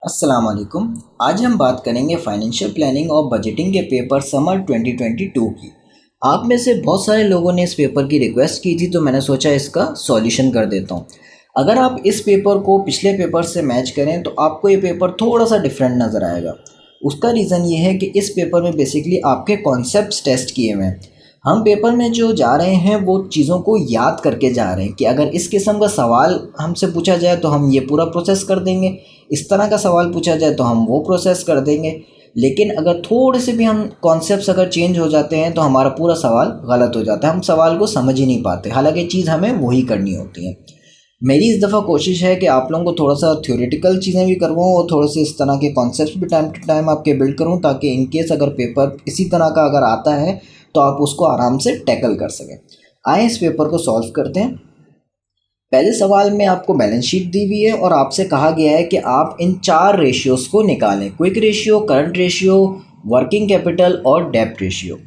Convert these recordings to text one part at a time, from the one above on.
अस्सलाम वालेकुम। आज हम बात करेंगे फाइनेंशियल प्लानिंग और बजटिंग के पेपर समर 2022 की। आप में से बहुत सारे लोगों ने इस पेपर की रिक्वेस्ट की थी, तो मैंने सोचा इसका सॉल्यूशन कर देता हूँ। अगर आप इस पेपर को पिछले पेपर से मैच करें तो आपको ये पेपर थोड़ा सा डिफरेंट नज़र आएगा। उसका रीज़न ये है कि इस पेपर में बेसिकली आपके कॉन्सेप्ट्स टेस्ट किए हुए हैं। हम पेपर में जो जा रहे हैं वो चीज़ों को याद करके जा रहे हैं कि अगर इस किस्म का सवाल हमसे पूछा जाए तो हम ये पूरा प्रोसेस कर देंगे, इस तरह का सवाल पूछा जाए तो हम वो प्रोसेस कर देंगे। लेकिन अगर थोड़े से भी हम कॉन्सेप्ट्स अगर चेंज हो जाते हैं तो हमारा पूरा सवाल गलत हो जाता है, हम सवाल को समझ ही नहीं पाते, हालांकि चीज़ हमें वही करनी होती है। मेरी इस दफ़ा कोशिश है कि आप लोगों को थोड़ा सा थ्योरेटिकल चीज़ें भी करवाऊँ और थोड़े से इस तरह के कॉन्सेप्ट्स भी टाइम टू टाइम आपके बिल्ड करूँ, ताकि इन केस अगर पेपर इसी तरह का अगर आता है तो आप उसको आराम से टैकल कर सकें। आए इस पेपर को सॉल्व करते हैं। पहले सवाल में आपको बैलेंस शीट दी हुई है और आपसे कहा गया है कि आप इन चार रेशियोज़ को निकालें: quick ratio, current ratio, working capital और डेब्ट रेशियो।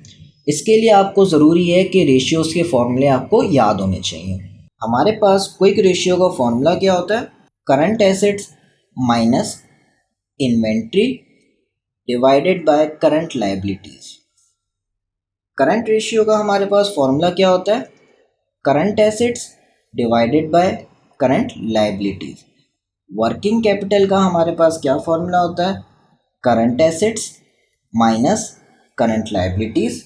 इसके लिए आपको ज़रूरी है कि रेशियोज़ के फॉर्मूले आपको याद होने चाहिए। हमारे पास क्विक रेशियो का फॉर्मूला क्या होता है? Current assets minus inventory divided by current liabilities. Current ratio का हमारे पास फॉर्मूला क्या होता है? Current assets divided by current liabilities. Working capital का हमारे पास क्या फॉर्मूला होता है? Current assets minus current liabilities.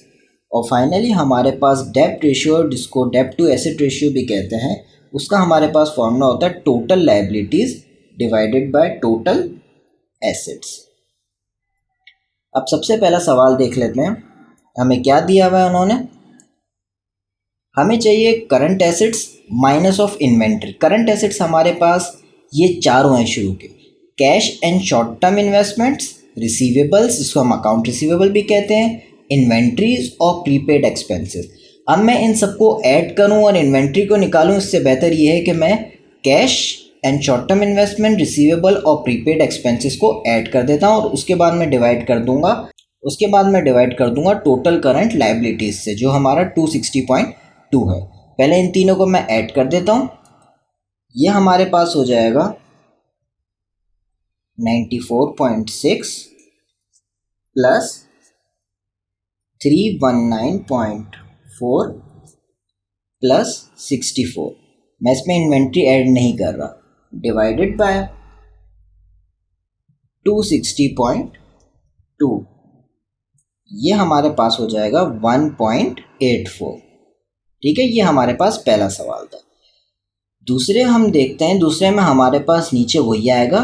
और फाइनली हमारे पास डेब्ट रेशियो, जिसको डेब्ट टू एसेट रेशियो भी कहते हैं, उसका हमारे पास फॉर्मूला होता है total liabilities divided by total assets. अब सबसे पहला सवाल देख लेते हैं। हमें क्या दिया हुआ है उन्होंने? हमें चाहिए current assets minus of inventory. Current assets हमारे पास ये चारों हैं शुरू के: cash and short term investments, receivables जिसको हम अकाउंट रिसीवेबल भी कहते हैं, इन्वेंट्रीज और प्रीपेड एक्सपेंसेस। अब मैं इन सबको ऐड करूं और इन्वेंट्री को निकालूं, इससे बेहतर ये है कि मैं cash and short term investment, receivable और प्रीपेड एक्सपेंसेस को ऐड कर देता हूं और उसके बाद मैं डिवाइड कर दूंगा टोटल करंट लायबिलिटीज से, जो हमारा 260.2 है। पहले इन तीनों को मैं ऐड कर देता हूँ। ये हमारे पास हो जाएगा 94.6 प्लस 319.4 प्लस 64। मैं इसमें इन्वेंट्री ऐड नहीं कर रहा। डिवाइडेड बाय 260.2, ये हमारे पास हो जाएगा 1.84। ठीक है, ये हमारे पास पहला सवाल था। दूसरे हम देखते हैं। दूसरे में हमारे पास नीचे वही आएगा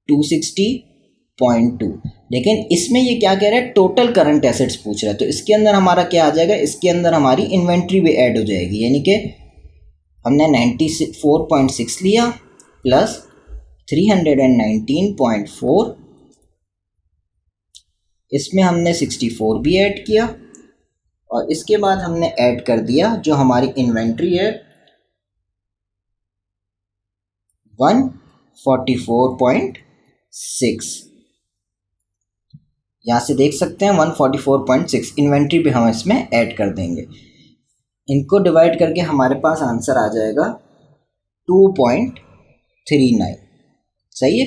260.2, लेकिन इसमें ये क्या कह रहा है? टोटल करंट एसेट्स पूछ रहा है, तो इसके अंदर हमारा क्या आ जाएगा? इसके अंदर हमारी इन्वेंट्री भी ऐड हो जाएगी, यानी कि हमने 94.6 लिया प्लस 319.4, इसमें हमने 64 भी ऐड किया और इसके बाद हमने ऐड कर दिया जो हमारी इन्वेंट्री है 144.6। यहाँ से देख सकते हैं 144.6 इन्वेंट्री भी हम इसमें ऐड कर देंगे। इनको डिवाइड करके हमारे पास आंसर आ जाएगा 2.39। सही है।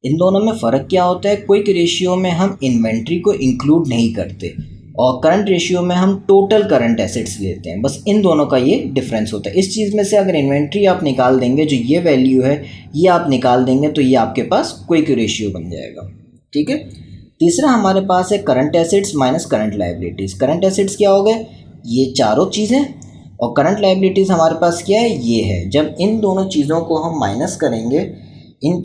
इन दोनों में फ़र्क क्या होता है? क्विक रेशियो में हम इन्वेंट्री को इंक्लूड नहीं करते और करंट रेशियो में हम टोटल करंट एसेट्स लेते हैं। बस इन दोनों का ये डिफरेंस होता है। इस चीज़ में से अगर इन्वेंट्री आप निकाल देंगे, जो ये वैल्यू है ये आप निकाल देंगे, तो ये आपके पास क्विक रेशियो बन जाएगा। ठीक है। तीसरा हमारे पास है current assets minus current liabilities. Current assets क्या हो गए? ये चारों चीज़ें, और करंट लायबिलिटीज़ हमारे पास क्या है? ये है। जब इन दोनों चीज़ों को हम माइनस करेंगे, इन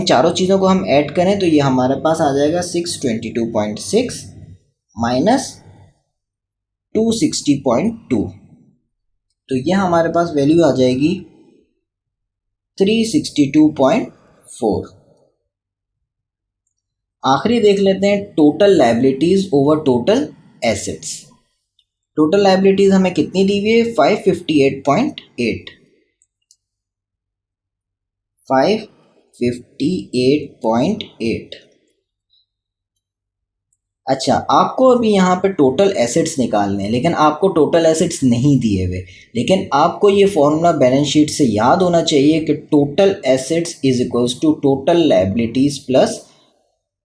चारों चीज़ों को हम ऐड करें, तो ये हमारे पास आ जाएगा 622.6 माइनस 260.2, तो ये हमारे पास वैल्यू आ जाएगी 362.4। आखिरी देख लेते हैं total liabilities over total assets. Total liabilities हमें कितनी दी हुई है? 558.8। 558.8। अच्छा, आपको अभी यहाँ पे टोटल एसेट्स निकालने हैं, लेकिन आपको टोटल एसेट्स नहीं दिए हुए, लेकिन आपको ये फॉर्मूला बैलेंस शीट से याद होना चाहिए कि total assets is equals to total liabilities plus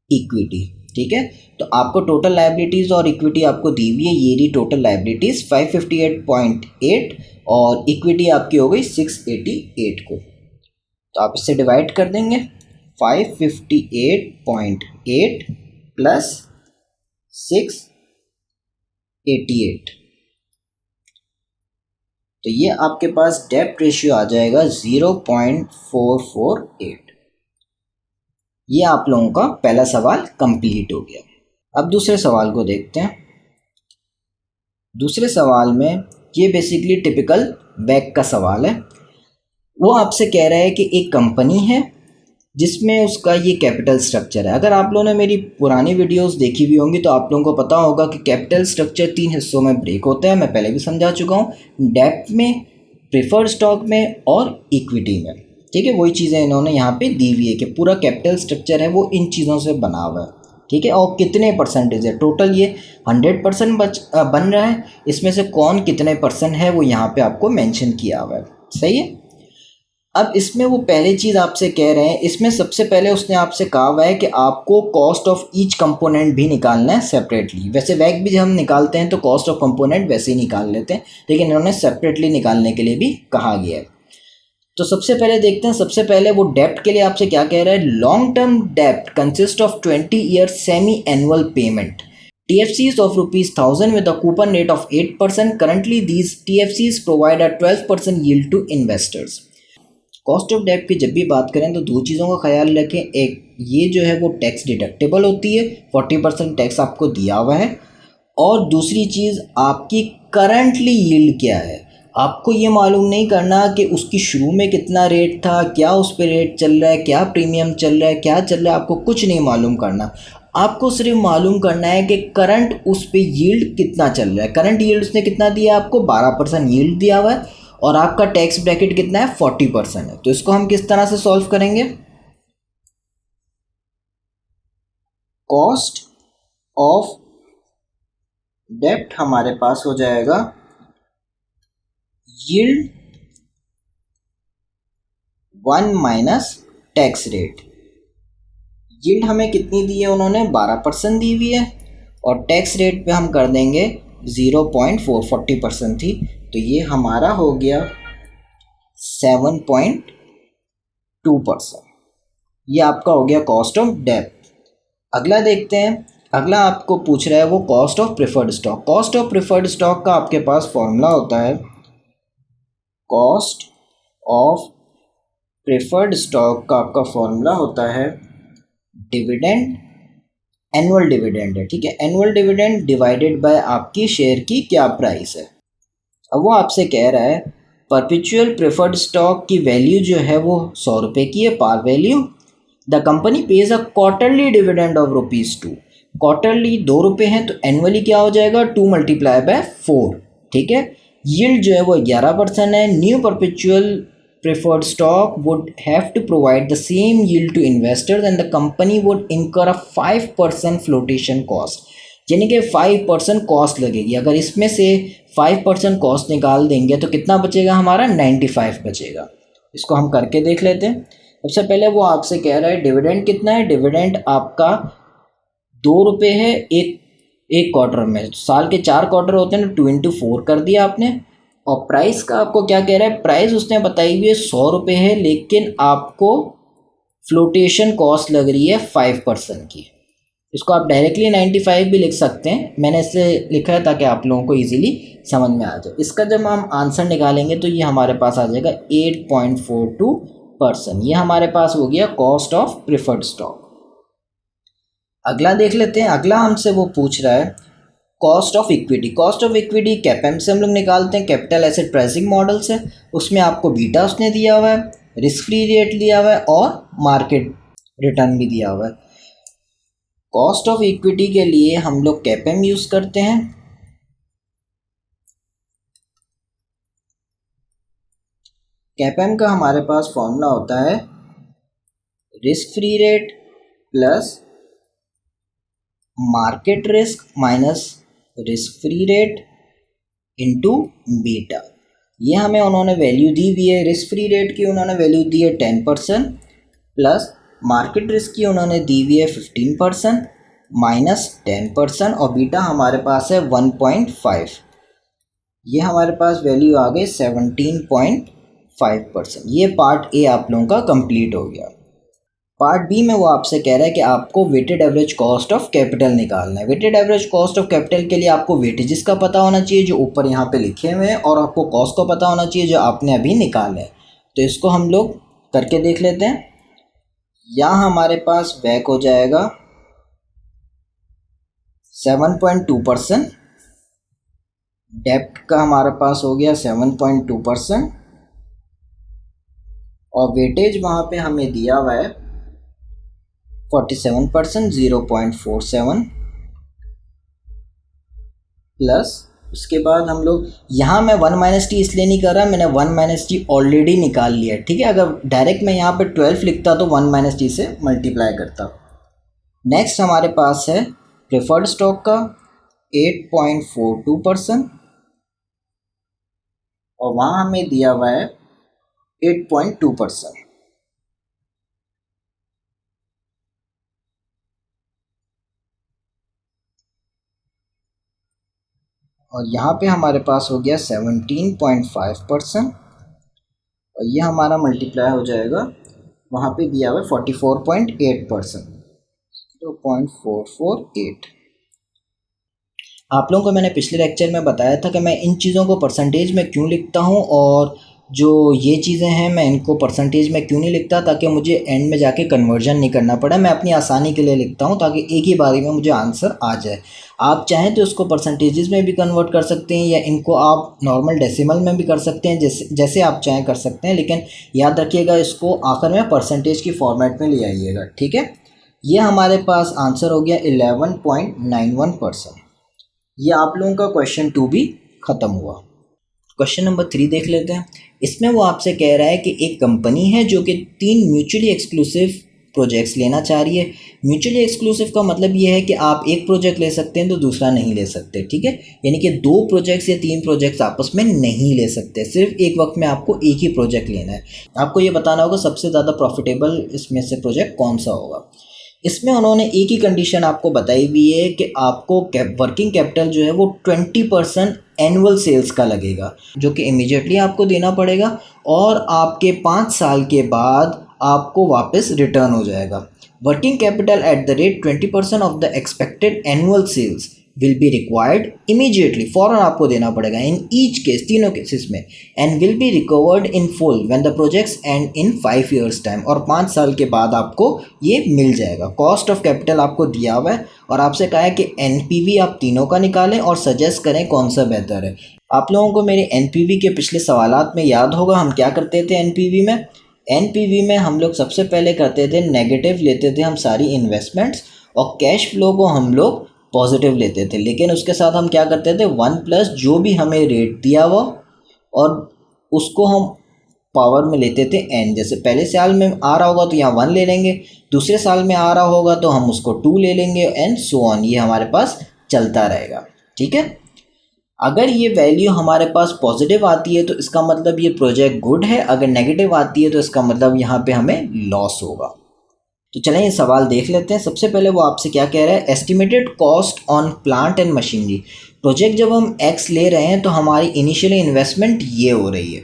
equity. ठीक है, तो आपको टोटल लायबिलिटीज और इक्विटी आपको दी हुई है, ये रही टोटल लायबिलिटीज 558.8 और इक्विटी आपकी हो गई 688 को, तो आप इससे डिवाइड कर देंगे 558.8 प्लस 688, तो ये आपके पास डेप्ट रेशियो आ जाएगा 0.448। ये आप लोगों का पहला सवाल कंप्लीट हो गया। अब दूसरे सवाल को देखते हैं। दूसरे सवाल में ये बेसिकली टिपिकल बैक का सवाल है। वो आपसे कह रहा है कि एक कंपनी है जिसमें उसका ये कैपिटल स्ट्रक्चर है। अगर आप लोगों ने मेरी पुरानी वीडियोस देखी हुई होंगी तो आप लोगों को पता होगा कि कैपिटल स्ट्रक्चर 3 हिस्सों में ब्रेक होता है, मैं पहले भी समझा चुका हूँ, डेब्ट में, प्रेफर्ड स्टॉक में और इक्विटी में। ठीक है, वही चीज़ें इन्होंने यहाँ पे दी हुई है कि पूरा कैपिटल स्ट्रक्चर है वो इन चीज़ों से बना हुआ है। ठीक है, और कितने परसेंटेज है टोटल, ये 100% बन रहा है, इसमें से कौन कितने परसेंट है वो यहाँ पे आपको मेंशन किया हुआ है। सही है। अब इसमें वो पहली चीज़ आपसे कह रहे हैं, इसमें सबसे पहले उसने आपसे कहा हुआ है कि आपको कॉस्ट ऑफ ईच कंपोनेंट भी निकालना है सेपरेटली। वैसे वैक भी जब हम निकालते हैं तो कॉस्ट ऑफ कंपोनेंट वैसे ही निकाल लेते हैं, लेकिन इन्होंने सेपरेटली निकालने के लिए भी कहा गया है। तो सबसे पहले देखते हैं, सबसे पहले वो डेप्ट के लिए आपसे क्या कह रहा है। लॉन्ग टर्म डेप्ट consist of 20 year semi annual payment TFCs of ₹1000 with a coupon rate of 8%. Currently, these TFCs provide a 12% yield to investors. Cost of डेब्ट की जब भी बात करें तो दो चीज़ों का ख्याल रखें। एक, ये जो है वो टैक्स डिडक्टेबल होती है, 40% टैक्स आपको दिया हुआ है। और दूसरी चीज़, आपकी करंटली यील्ड क्या है। आपको ये मालूम नहीं करना कि उसकी शुरू में कितना रेट था, क्या उस पर रेट चल रहा है, क्या प्रीमियम चल रहा है, क्या चल रहा है, आपको कुछ नहीं मालूम करना। आपको सिर्फ मालूम करना है कि करंट उस पर यील्ड कितना चल रहा है। करंट यील्ड उसने कितना दिया आपको, 12% यील्ड दिया हुआ है, और आपका टैक्स ब्रैकेट कितना है, 40% है। तो इसको हम किस तरह से सॉल्व करेंगे। कॉस्ट ऑफ डेब्ट हमारे पास हो जाएगा yield 1 minus tax rate. Yield हमें कितनी दी है उन्होंने, 12% दी हुई है, और टैक्स रेट पे हम कर देंगे 0.440% थी, तो ये हमारा हो गया 7.2%। ये आपका हो गया कॉस्ट ऑफ डेब्ट। अगला देखते हैं, अगला आपको पूछ रहा है वो cost of preferred stock. Cost of preferred stock का आपके पास फॉर्मूला होता है, कॉस्ट ऑफ प्रेफर्ड स्टॉक का आपका फॉर्मूला होता है डिविडेंड, एनुअल डिविडेंड है। ठीक है, एनुअल डिविडेंड डिवाइडेड बाय आपकी शेयर की क्या प्राइस है। अब वो आपसे कह रहा है परपेचुअल प्रेफर्ड स्टॉक की वैल्यू जो है वो 100 रुपये की है, par value. The company pays a quarterly dividend of ₹2। Quarterly 2 रुपये हैं, तो एनुअली क्या हो जाएगा, 2 × 4। ठीक है, यील्ड जो है वो 11% है। New perpetual preferred stock would have to provide the same yield to investors and the company would incur a 5% flotation cost, यानी कि 5% कॉस्ट लगेगी। अगर इसमें से 5% कॉस्ट निकाल देंगे तो कितना बचेगा हमारा, 95 बचेगा। इसको हम करके देख लेते हैं। सबसे पहले वो आपसे कह रहा है डिविडेंड कितना है। डिविडेंड आपका 2 रुपये है एक क्वार्टर में। साल के 4 क्वार्टर होते हैं, 2 × 4 कर दिया आपने। और प्राइस का आपको क्या कह रहा है, प्राइस उसने बताई हुई है 100 रुपये है, लेकिन आपको फ्लोटेशन कॉस्ट लग रही है 5% की। इसको आप डायरेक्टली 95 भी लिख सकते हैं, मैंने इसे लिखा है ताकि आप लोगों को इजीली समझ में आ जाए। इसका जब हम आंसर निकालेंगे तो ये हमारे पास आ जाएगा 8.42%। ये हमारे पास हो गया कॉस्ट ऑफ प्रेफर्ड स्टॉक। अगला देख लेते हैं। अगला हमसे वो पूछ रहा है cost of equity. Cost of equity CAPM से हम लोग निकालते हैं, कैपिटल एसेट प्राइसिंग मॉडल से। उसमें आपको बीटा उसने दिया हुआ है, रिस्क फ्री रेट दिया हुआ है और मार्केट रिटर्न भी दिया हुआ है। कॉस्ट ऑफ इक्विटी के लिए हम लोग कैपेम यूज करते हैं। कैपेम का हमारे पास फॉर्मूला होता है risk free rate plus market risk minus risk free rate into beta. ये हमें उन्होंने वैल्यू दी हुई है, रिस्क फ्री रेट की उन्होंने वैल्यू दी है 10% प्लस मार्केट रिस्क की उन्होंने दी हुई है 15% माइनस 10% और बीटा हमारे पास है 1.5। ये हमारे पास वैल्यू आ गई 17.5%। ये पार्ट ए आप लोगों का कंप्लीट हो गया। पार्ट बी में वो आपसे कह रहा है कि आपको weighted average cost of capital निकालना है। Weighted average cost of capital के लिए आपको वेटेजेस का पता होना चाहिए जो ऊपर यहाँ पे लिखे हुए हैं, और आपको कॉस्ट का पता होना चाहिए जो आपने अभी निकाला है। तो इसको हम लोग करके देख लेते हैं। यहाँ हमारे पास बैक हो जाएगा 7.2%, डेप्ट का हमारे पास हो गया 7.2% और वेटेज वहाँ पे हमें दिया हुआ है 47%, 0.47 प्लस उसके बाद हम लोग यहाँ मैं 1 माइनस टी इसलिए नहीं कर रहा, मैंने 1 माइनस टी ऑलरेडी निकाल लिया है, ठीक है। अगर डायरेक्ट मैं यहाँ पे 12 लिखता तो 1 माइनस टी से मल्टीप्लाई करता। नेक्स्ट हमारे पास है प्रेफर्ड स्टॉक का 8.42% और वहाँ हमें दिया हुआ है 8.2%। और यहाँ पे हमारे पास हो गया 17.5% और ये हमारा मल्टीप्लाई हो जाएगा, वहाँ पे दिया हुआ है 44.8%, 0.448। आप लोगों को मैंने पिछले लेक्चर में बताया था कि मैं इन चीज़ों को परसेंटेज में क्यों लिखता हूँ और जो ये चीज़ें हैं मैं इनको परसेंटेज में क्यों नहीं लिखता, ताकि मुझे एंड में जाके कन्वर्जन नहीं करना पड़े। मैं अपनी आसानी के लिए लिखता हूँ ताकि एक ही बारी में मुझे आंसर आ जाए। आप चाहें तो इसको परसेंटेजेस में भी कन्वर्ट कर सकते हैं या इनको आप नॉर्मल डेसिमल में भी कर सकते हैं, जैसे आप चाहें कर सकते हैं, लेकिन याद रखिएगा इसको आखिर में परसेंटेज की फॉर्मेट में ले आइएगा, ठीक है। ये हमारे पास आंसर हो गया 11.91%। ये आप लोगों का क्वेश्चन 2 भी ख़त्म हुआ। क्वेश्चन नंबर 3 देख लेते हैं। इसमें वो आपसे कह रहा है कि एक कंपनी है जो कि 3 म्यूचुअली एक्सक्लूसिव प्रोजेक्ट्स लेना चाह रही है। म्यूचुअली एक्सक्लूसिव का मतलब ये है कि आप एक प्रोजेक्ट ले सकते हैं तो दूसरा नहीं ले सकते, ठीक है। यानी कि 2 प्रोजेक्ट्स या 3 प्रोजेक्ट्स आपस में नहीं ले सकते, सिर्फ एक वक्त में आपको एक ही प्रोजेक्ट लेना है। आपको ये बताना होगा सबसे ज़्यादा प्रॉफिटेबल इसमें से प्रोजेक्ट कौन सा होगा। इसमें उन्होंने एक ही कंडीशन आपको बताई हुई है कि आपको वर्किंग कैपिटल जो है वो 20% एनुअल सेल्स का लगेगा, जो कि इमीडिएटली आपको देना पड़ेगा और आपके 5 साल के बाद आपको वापस रिटर्न हो जाएगा। Working capital at the rate 20% of the expected annual sales will be required immediately, फ़ौरन आपको देना पड़ेगा इन ईच केस, तीनों केसेस में, and will be recovered in full when the projects end in 5 years time, और 5 साल के बाद आपको ये मिल जाएगा। कॉस्ट ऑफ कैपिटल आपको दिया हुआ है और आपसे कहा है कि एनपीवी आप तीनों का निकालें और सजेस्ट करें कौन सा बेहतर है। आप लोगों को मेरे एनपीवी के पिछले सवालात में याद होगा हम क्या करते थे एनपीवी में। एनपीवी में हम लोग सबसे पहले करते थे नेगेटिव लेते थे हम सारी इन्वेस्टमेंट्स और कैश फ्लो को हम लोग पॉजिटिव लेते थे, लेकिन उसके साथ हम क्या करते थे 1 प्लस जो भी हमें रेट दिया हुआ और उसको हम पावर में लेते थे n। जैसे पहले साल में आ रहा होगा तो यहाँ 1 ले लेंगे, दूसरे साल में आ रहा होगा तो हम उसको 2 ले लेंगे एंड सो ऑन, ये हमारे पास चलता रहेगा, ठीक है। अगर ये वैल्यू हमारे पास पॉजिटिव आती है तो इसका मतलब ये प्रोजेक्ट गुड है, अगर नेगेटिव आती है तो इसका मतलब यहाँ पे हमें लॉस होगा। तो चलें ये सवाल देख लेते हैं। सबसे पहले वो आपसे क्या कह रहा है, estimated cost on plant and machinery. Project जब हम x ले रहे हैं तो हमारी इनिशियली इन्वेस्टमेंट ये हो रही है।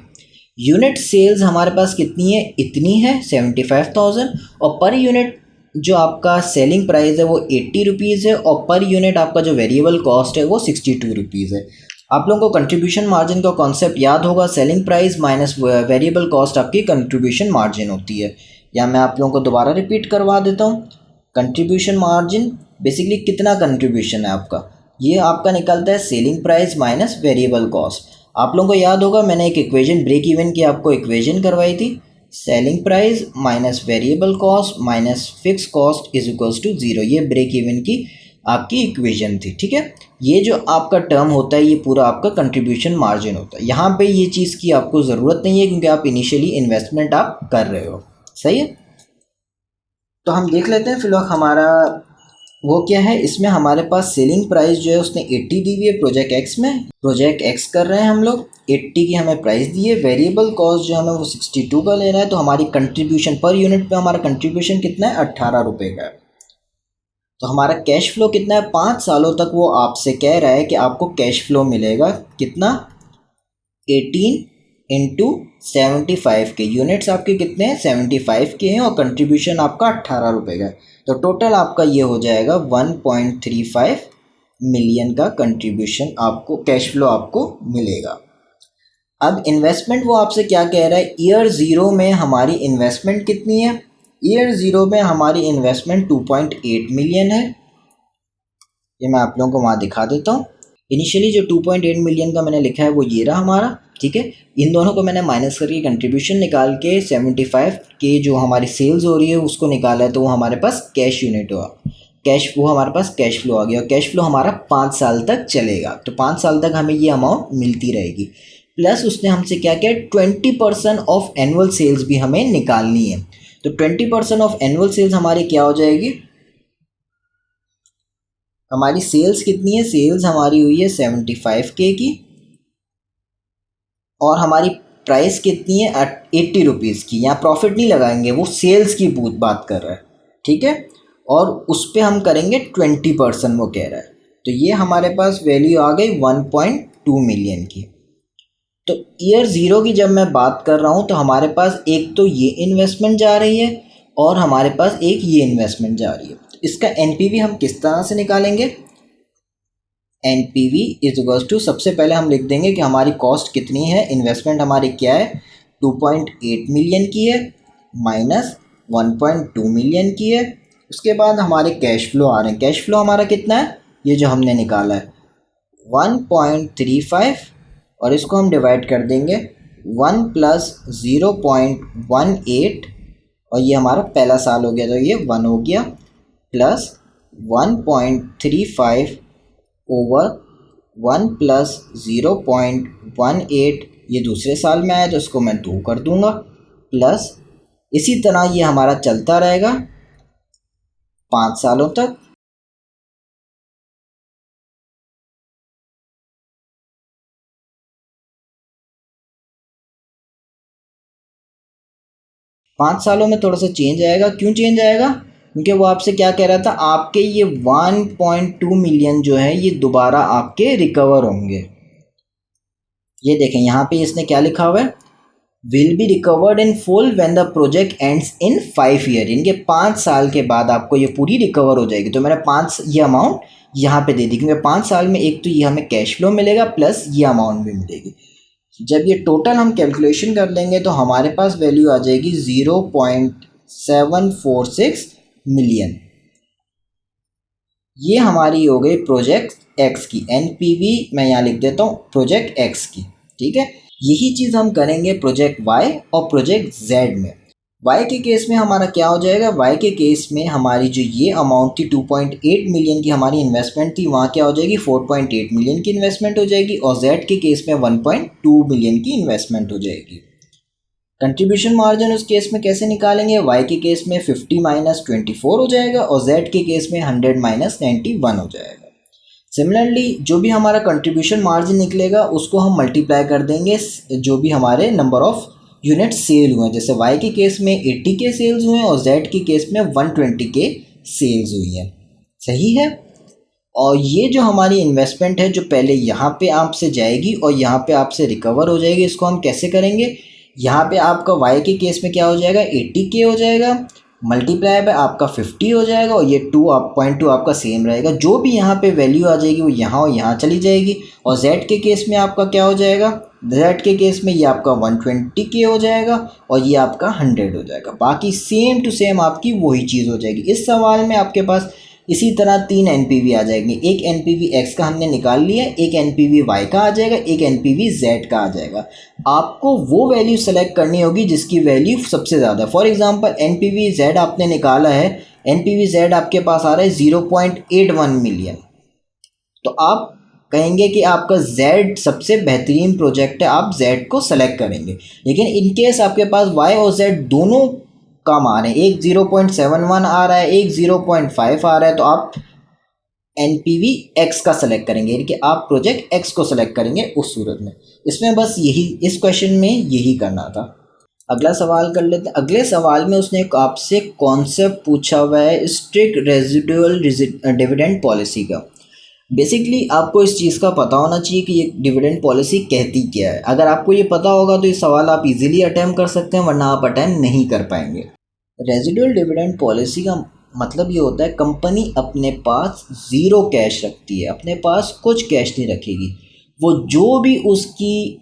यूनिट सेल्स हमारे पास कितनी है, इतनी है 75,000 और पर यूनिट जो आपका सेलिंग प्राइस है वो 80 रुपीज़ है और पर यूनिट आपका जो वेरिएबल कॉस्ट है वो 62 रुपीज़ है। आप लोगों को कंट्रीब्यूशन मार्जिन का कॉन्सेप्ट याद होगा, selling price minus variable cost आपकी कंट्रीब्यूशन मार्जिन होती है। या मैं आप लोगों को दोबारा रिपीट करवा देता हूँ। कंट्रीब्यूशन मार्जिन बेसिकली कितना कंट्रीब्यूशन है आपका, ये आपका निकलता है selling price minus variable cost. आप लोगों को याद होगा मैंने एक इक्वेशन ब्रेक इवन की आपको इक्वेशन करवाई थी, selling price minus variable cost minus fix cost is equals to 0। ये ब्रेक इवन की आपकी इक्वेशन थी, ठीक है। ये जो आपका टर्म होता है ये पूरा आपका कंट्रीब्यूशन मार्जिन होता है। यहाँ पे ये चीज़ की आपको ज़रूरत नहीं है क्योंकि आप इनिशियली इन्वेस्टमेंट आप कर रहे हो, सही है। तो हम देख लेते हैं फिलहाल हमारा वो क्या है, इसमें हमारे पास सेलिंग प्राइस जो है उसने 80 दी हुई है प्रोजेक्ट एक्स में। प्रोजेक्ट एक्स कर रहे हैं हम लोग, 80 की हमें प्राइस दी है। वेरिएबल कॉस्ट जो हमें वो 62 का ले रहा है। तो हमारी कंट्रीब्यूशन पर यूनिट पे हमारा कंट्रीब्यूशन कितना है, 18 रुपये का है। तो हमारा कैश फ्लो कितना है, 5 सालों तक वो आपसे कह रहा है कि आपको कैश फ्लो मिलेगा कितना, 18 इंटू 75 के। यूनिट्स आपके कितने हैं, 75 के हैं, और कंट्रीब्यूशन आपका 18 रुपये का है। तो टोटल आपका ये हो जाएगा 1.35 मिलियन का कंट्रीब्यूशन आपको, कैश फ्लो आपको मिलेगा। अब इन्वेस्टमेंट वो आपसे क्या कह रहा है, ईयर ज़ीरो में हमारी इन्वेस्टमेंट कितनी है। ईयर ज़ीरो में हमारी इन्वेस्टमेंट 2.8 मिलियन है। ये मैं आप लोगों को वहाँ दिखा देता हूँ। इनिशियली जो 2.8 मिलियन का मैंने लिखा है वो ये रहा हमारा, ठीक है। इन दोनों को मैंने माइनस करके कंट्रीब्यूशन निकाल के 75 के जो हमारी सेल्स हो रही है उसको निकाला है, तो वो हमारे पास कैश यूनिट हुआ, कैश, वो हमारे पास कैश फ्लो आ गया। और कैश फ्लो हमारा 5 साल तक चलेगा, तो 5 साल तक हमें ये अमाउंट मिलती रहेगी। प्लस उसने हमसे क्या किया, 20% ऑफ एनुअल सेल्स भी हमें निकालनी है। तो 20% ऑफ एनुअल सेल्स हमारी क्या हो जाएगी, हमारी सेल्स कितनी है, सेल्स हमारी हुई है 75K की, और हमारी प्राइस कितनी है 80 रुपीज़ की। यहाँ प्रॉफिट नहीं लगाएंगे, वो सेल्स की बात कर रहा है, ठीक है। और उस पर हम करेंगे 20%, वो कह रहा है। तो ये हमारे पास वैल्यू आ गई 1.2 मिलियन की। तो ईयर ज़ीरो की जब मैं बात कर रहा हूँ तो हमारे पास एक तो ये इन्वेस्टमेंट जा रही है और हमारे पास एक ये इन्वेस्टमेंट जा रही है। तो इसका एनपीवी हम किस तरह से निकालेंगे, एनपीवी इज इक्वल्स टू, सबसे पहले हम लिख देंगे कि हमारी कॉस्ट कितनी है, इन्वेस्टमेंट हमारी क्या है 2.8 मिलियन की है, माइनस 1.2 मिलियन की है। उसके बाद हमारे कैश फ्लो आ रहे हैं, कैश फ्लो हमारा कितना है, ये जो हमने निकाला है 1.35, और इसको हम डिवाइड कर देंगे 1 प्लस 0.18, और ये हमारा पहला साल हो गया तो ये 1 हो गया, प्लस 1.35 ओवर 1 प्लस 0.18, ये दूसरे साल में आया तो इसको मैं 2 कर दूंगा, प्लस इसी तरह ये हमारा चलता रहेगा 5 सालों तक। पाँच सालों में थोड़ा सा चेंज आएगा, क्यों चेंज आएगा, क्योंकि वो आपसे क्या कह रहा था, आपके ये 1.2 मिलियन जो है ये दोबारा आपके रिकवर होंगे। ये देखें यहाँ पे इसने क्या लिखा हुआ है, will be recovered in full when the project ends in 5 year. इनके 5 साल के बाद आपको ये पूरी रिकवर हो जाएगी। तो मैंने 5 ये अमाउंट यहाँ पे दे दी, क्योंकि 5 साल में एक तो ये हमें कैश फ्लो मिलेगा प्लस ये अमाउंट भी मिलेगी। जब ये टोटल हम कैलकुलेशन कर लेंगे तो हमारे पास वैल्यू आ जाएगी 0.746 मिलियन। ये हमारी हो गई प्रोजेक्ट एक्स की एनपीवी, मैं यहाँ लिख देता हूँ प्रोजेक्ट एक्स की, ठीक है। यही चीज़ हम करेंगे प्रोजेक्ट वाई और प्रोजेक्ट जेड में। वाई के केस में हमारा क्या हो जाएगा, वाई के केस में हमारी जो ये अमाउंट थी 2.8 मिलियन की हमारी इन्वेस्टमेंट थी, वहाँ क्या हो जाएगी 4.8 मिलियन की इन्वेस्टमेंट हो जाएगी, और जेड के केस में 1.2 मिलियन की इन्वेस्टमेंट हो जाएगी। कंट्रीब्यूशन मार्जिन उस केस में कैसे निकालेंगे, वाई के केस में 50 माइनस 24 हो जाएगा, और जेड के केस में 100 माइनस 91 हो जाएगा। सिमिलरली जो भी हमारा कंट्रीब्यूशन मार्जिन निकलेगा उसको हम मल्टीप्लाई कर देंगे जो भी हमारे नंबर ऑफ यूनिट सेल हुए हैं। जैसे वाई के केस में 80 के सेल्स हुए हैं और जेड के केस में 120 के सेल्स हुई हैं, सही है। और ये जो हमारी इन्वेस्टमेंट है जो पहले यहाँ पे आपसे जाएगी और यहाँ पे आपसे रिकवर हो जाएगी, इसको हम कैसे करेंगे, यहाँ पे आपका वाई के केस में क्या हो जाएगा 80 के हो जाएगा, मल्टीप्लाई बाय आपका 50 हो जाएगा, और ये 2.2 आपका सेम रहेगा। जो भी यहाँ पे वैल्यू आ जाएगी वो यहाँ और यहाँ चली जाएगी। और जेड के केस में आपका क्या हो जाएगा, जेड के केस में ये आपका 120 के हो जाएगा और ये आपका 100 हो जाएगा। बाकी सेम टू सेम आपकी वही चीज़ हो जाएगी। इस सवाल में आपके पास इसी तरह 3 एनपीवी आ जाएंगे। एक एनपीवी एक्स का हमने निकाल लिया, एक एनपीवी वाई का आ जाएगा, एक एनपीवी जेड का आ जाएगा। आपको वो वैल्यू सेलेक्ट करनी होगी जिसकी वैल्यू सबसे ज़्यादा। फॉर एग्जांपल एनपीवी जेड आपने निकाला है, एनपीवी जेड आपके पास आ रहा है 0.81 मिलियन, तो आप कहेंगे कि आपका जेड सबसे बेहतरीन प्रोजेक्ट है, आप जेड को सेलेक्ट करेंगे। लेकिन इनकेस आपके पास वाई और जेड दोनों कम आ रहे हैं, एक 0.71 आ रहा है, एक 0.5 आ रहा है, तो आप एनपीवी एक्स का सेलेक्ट करेंगे, यानी कि आप प्रोजेक्ट एक्स को सेलेक्ट करेंगे उस सूरत में। इसमें बस यही, इस क्वेश्चन में यही करना था। अगला सवाल कर लेते हैं। अगले सवाल में उसने एक आपसे कॉन्सेप्ट पूछा हुआ है स्ट्रिक्ट रेजिडुअल डिविडेंड पॉलिसी का। बेसिकली आपको इस चीज़ का पता होना चाहिए कि ये डिविडेंड पॉलिसी कहती क्या है। अगर आपको ये पता होगा तो ये सवाल आप इजीली अटैम्प्ट कर सकते हैं, वरना आप अटैम्प्ट नहीं कर पाएंगे। रेजिडुअल डिविडेंड पॉलिसी का मतलब ये होता है कंपनी अपने पास ज़ीरो कैश रखती है, अपने पास कुछ कैश नहीं रखेगी। वो जो भी उसकी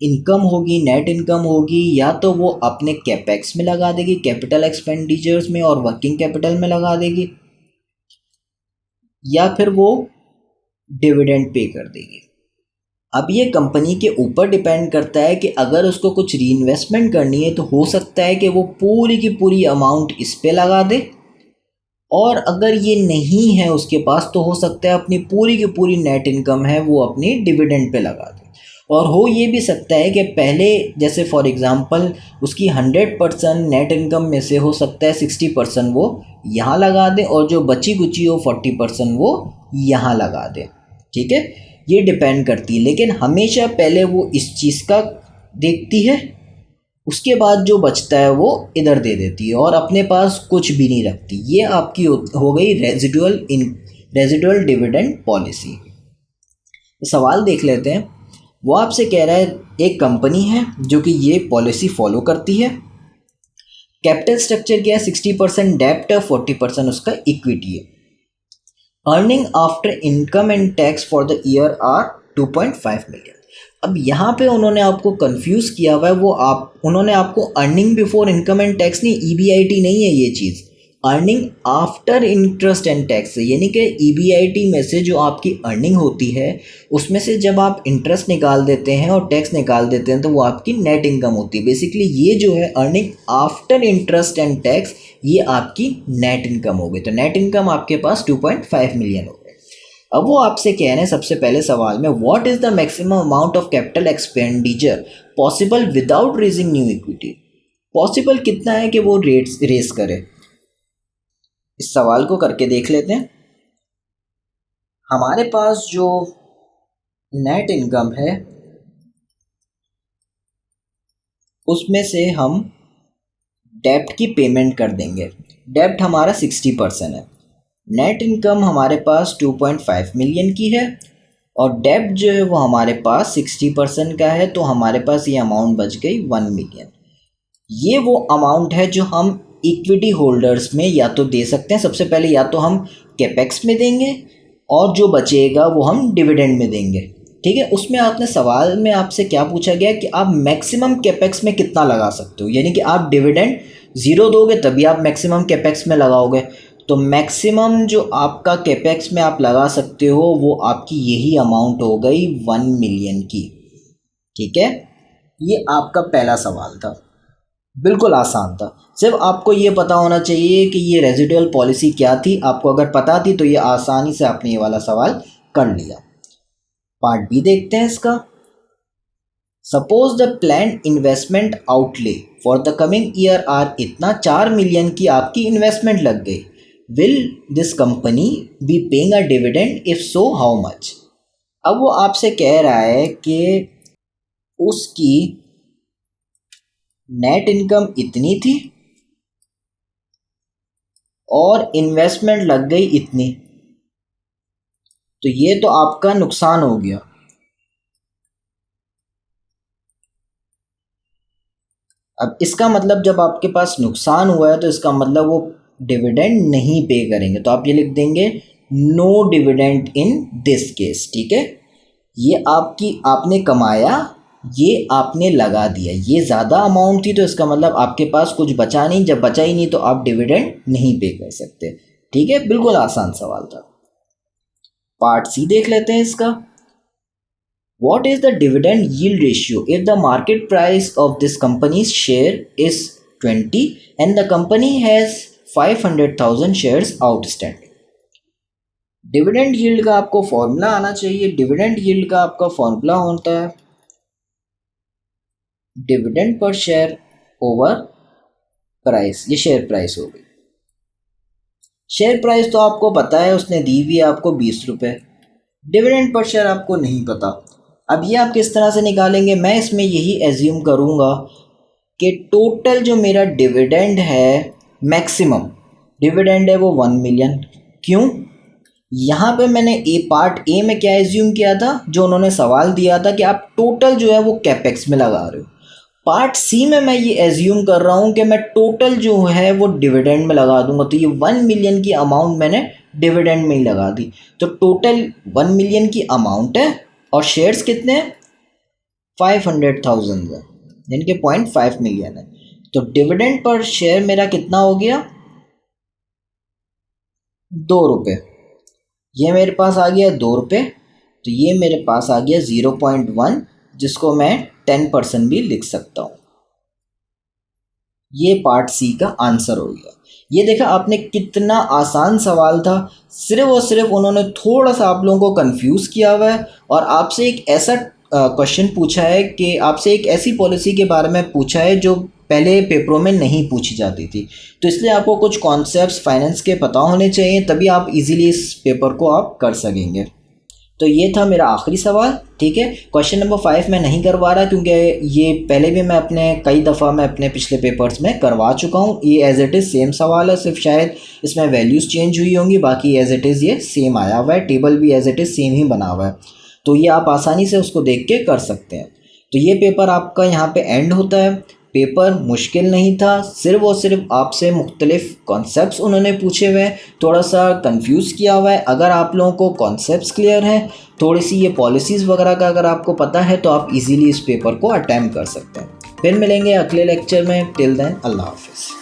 इनकम होगी, नेट इनकम होगी, या तो वो अपने कैपेक्स में लगा देगी, कैपिटल एक्सपेंडिचर्स में और वर्किंग कैपिटल में लगा देगी, या फिर वो डिविडेंड पे कर देगी। अब ये कंपनी के ऊपर डिपेंड करता है कि अगर उसको कुछ री इन्वेस्टमेंट करनी है तो हो सकता है कि वो पूरी की पूरी अमाउंट इस पे लगा दे, और अगर ये नहीं है उसके पास तो हो सकता है अपनी पूरी की पूरी नेट इनकम है वो अपनी डिविडेंड पे लगा दे। और हो ये भी सकता है कि पहले जैसे फॉर एग्ज़ाम्पल उसकी 100% नेट इनकम में से हो सकता है 60% वो यहाँ लगा दे, और जो बची कुची हो 40% वो यहाँ लगा दे। ठीक है, ये डिपेंड करती है, लेकिन हमेशा पहले वो इस चीज़ का देखती है, उसके बाद जो बचता है वो इधर दे देती है और अपने पास कुछ भी नहीं रखती। ये आपकी हो गई रेजिडुअल डिविडेंड पॉलिसी। सवाल देख लेते हैं। वो आपसे कह रहा है एक कंपनी है जो कि ये पॉलिसी फॉलो करती है। कैपिटल स्ट्रक्चर क्या है, 60% डेब्ट है, 40% उसका इक्विटी है। Earning after income and tax for the year are 2.5 million. अब यहाँ पे उन्होंने आपको कंफ्यूज किया हुआ है, उन्होंने आपको earning before income and tax नहीं, ईबीआईटी नहीं है ये चीज़, earning after interest and tax है। यानी कि ईबीआईटी में से जो आपकी अर्निंग होती है उसमें से जब आप इंटरेस्ट निकाल देते हैं और टैक्स निकाल देते हैं तो वो आपकी नेट इनकम होती है। बेसिकली ये जो है earning after interest and tax, ये आपकी नेट इनकम हो गई। तो नेट इनकम आपके पास 2.5 मिलियन हो गए। अब वो आपसे कह रहे हैं सबसे पहले सवाल में, what is the maximum amount of capital expenditure possible without raising new equity. Possible कितना है कि वो रेस करे। इस सवाल को करके देख लेते हैं। हमारे पास जो नेट इनकम है उसमें से हम डेब्ट की पेमेंट कर देंगे। डेब्ट हमारा 60% है, नेट इनकम हमारे पास 2.5 मिलियन की है, और डेब्ट जो है वो हमारे पास 60% का है, तो हमारे पास ये अमाउंट बच गई 1 मिलियन। ये वो अमाउंट है जो हम इक्विटी होल्डर्स में या तो दे सकते हैं। सबसे पहले या तो हम कैपेक्स में देंगे और जो बचेगा वो हम डिविडेंड में देंगे। ठीक है, उसमें आपने सवाल में आपसे क्या पूछा गया कि आप मैक्सिमम कैपेक्स में कितना लगा सकते हो, यानी कि आप डिविडेंड 0 दोगे तभी आप मैक्सिमम कैपेक्स में लगाओगे। तो मैक्सिमम जो आपका कैपेक्स में आप लगा सकते हो वो आपकी यही अमाउंट हो गई 1 मिलियन की। ठीक है, ये आपका पहला सवाल था, बिल्कुल आसान था। सिर्फ आपको ये पता होना चाहिए कि ये रेजिडुअल पॉलिसी क्या थी। आपको अगर पता थी तो ये आसानी से आपने ये वाला सवाल कर लिया। पार्ट बी देखते हैं इसका। Suppose the plan investment outlay for the coming year are इतना, 4 मिलियन की आपकी इन्वेस्टमेंट लग गई। Will this company be paying a dividend, if so how much. अब वो आपसे कह रहा है कि उसकी नेट इनकम इतनी थी और इन्वेस्टमेंट लग गई इतनी, तो ये तो आपका नुकसान हो गया। अब इसका मतलब जब आपके पास नुकसान हुआ है तो इसका मतलब वो डिविडेंड नहीं पे करेंगे, तो आप ये लिख देंगे no dividend in this case. ठीक है, ये आपने कमाया, ये आपने लगा दिया, ये ज़्यादा अमाउंट थी तो इसका मतलब आपके पास कुछ बचा नहीं। जब बचा ही नहीं तो आप डिविडेंड नहीं पे कर सकते। ठीक है, बिल्कुल आसान सवाल था। पार्ट सी देख लेते हैं इसका। What is the dividend yield ratio if the market price of this company's share is 20 and the company has 500,000 shares outstanding? Dividend yield का आपको फॉर्मूला आना चाहिए। डिविडेंड यील्ड का आपका फॉर्मूला होता है dividend per share over price. ये share price हो गई। शेयर प्राइस तो आपको पता है, उसने दी हुई है आपको 20 रुपये। डिविडेंड पर शेयर आपको नहीं पता। अब ये आप किस तरह से निकालेंगे, मैं इसमें यही एज्यूम करूँगा कि टोटल जो मेरा डिविडेंड है, मैक्सिमम डिविडेंड है वो 1 मिलियन। क्यों? यहाँ पे मैंने पार्ट ए में क्या एज्यूम किया था, जो उन्होंने सवाल दिया था कि आप टोटल जो है वो कैपेक्स में लगा रहे हो। पार्ट सी में मैं ये एज्यूम कर रहा हूँ कि मैं टोटल जो है वो डिविडेंड में लगा दूंगा। तो ये 1 मिलियन की अमाउंट मैंने डिविडेंड में ही लगा दी। तो टोटल 1 मिलियन की अमाउंट है और शेयर्स कितने हैं, 500,000 है, यानी कि 0.5 मिलियन है। तो डिविडेंड पर शेयर मेरा कितना हो गया, 2 रुपये। ये मेरे पास आ गया 2 रुपये, तो ये मेरे पास आ गया 0.1, जिसको मैं 10% भी लिख सकता हूँ। ये पार्ट सी का आंसर हो गया। ये देखा आपने, कितना आसान सवाल था। सिर्फ और सिर्फ उन्होंने थोड़ा सा आप लोगों को कंफ्यूज किया हुआ है और आपसे एक ऐसा क्वेश्चन पूछा है कि आपसे एक ऐसी पॉलिसी के बारे में पूछा है जो पहले पेपरों में नहीं पूछी जाती थी। तो इसलिए आपको कुछ कॉन्सेप्ट्स फाइनेंस के पता होने चाहिए, तभी आप इजीली इस पेपर को आप कर सकेंगे। तो ये था मेरा आखिरी सवाल। ठीक है, क्वेश्चन नंबर 5 मैं नहीं करवा रहा क्योंकि ये पहले भी मैं कई दफ़ा मैं अपने पिछले पेपर्स में करवा चुका हूँ। ये एज इट इज़ सेम सवाल है, सिर्फ शायद इसमें वैल्यूज़ चेंज हुई होंगी, बाकी एज इट इज़ ये सेम आया हुआ है, टेबल भी एज इट इज़ सेम ही बना हुआ है। तो ये आप आसानी से उसको देख के कर सकते हैं। तो ये पेपर आपका यहाँ पे एंड होता है। पेपर मुश्किल नहीं था, सिर्फ और सिर्फ आपसे मुख्तलिफ कॉन्सेप्ट्स उन्होंने पूछे हुए हैं, थोड़ा सा कंफ्यूज किया हुआ है। अगर आप लोगों को कॉन्सेप्ट्स क्लियर हैं, थोड़ी सी ये पॉलिसीज़ वगैरह का अगर आपको पता है, तो आप इजीली इस पेपर को अटेम्प्ट कर सकते हैं। फिर मिलेंगे अगले लेक्चर में। टिल देन, अल्लाह हाफिज़।